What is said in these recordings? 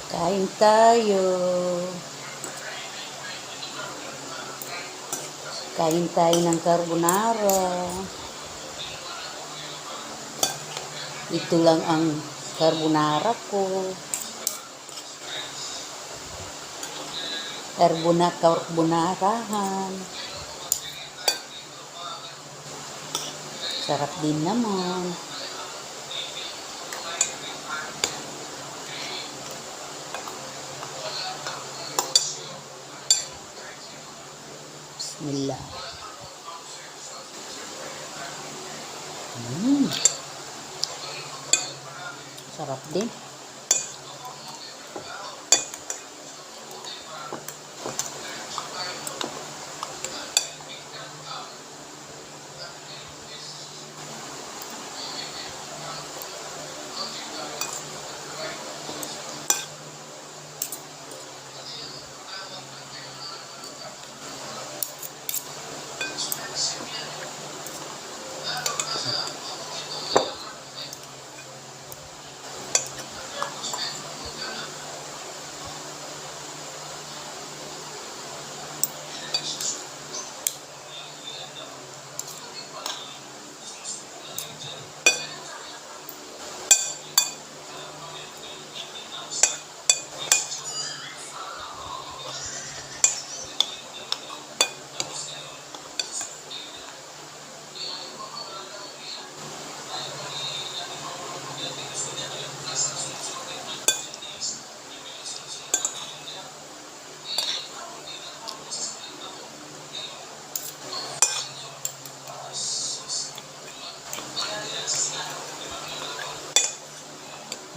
Kain tayo. Kain tayo ng carbonara. Ito lang ang carbonara ko. Carbonarahan. Sarap din naman. Bismillah. Sarap din.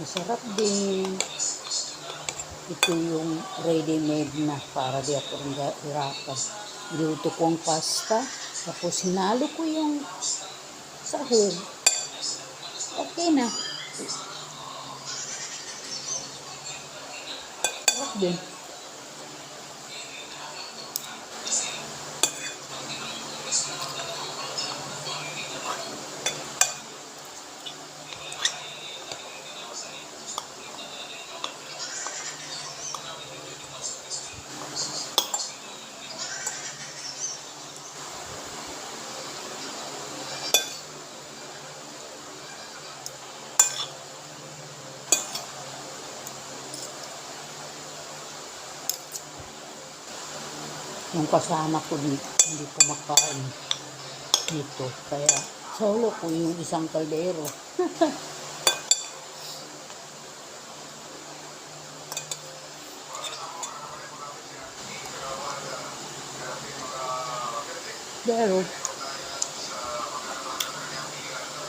Masarap din. Ito yung ready-made na para di ako hirapan. Luto ko ang pasta. Tapos hinalo ko yung sahog. Okay na. Sarap din. Yung kasama ko dito, hindi kumakain dito. Kaya solo ko yung isang kaldero. Pero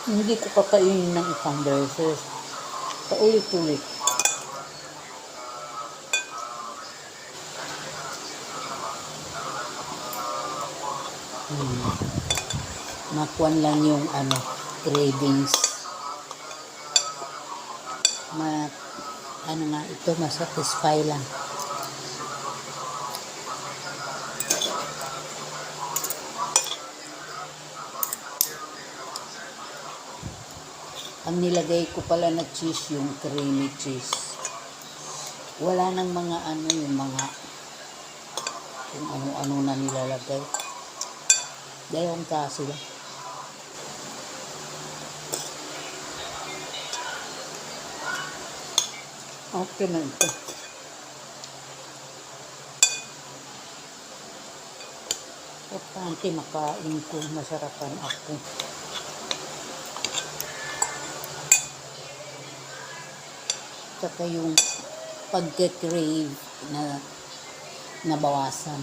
hindi ko kakainin ng isang beses. Paulit-ulit. Makuan lang yung cravings. Ito masatisfy lang. Ang nilagay ko pala na cheese, yung creamy cheese. Wala nang mga yung mga kung ano-ano na nilalagay. Dahil kasi lang. Okay na ito. Importante makain ko, masarapan ako. Saka yung pagka-crave na nabawasan.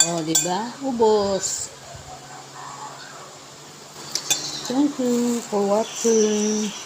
Oh, di ba? Ubos. Thank you for watching.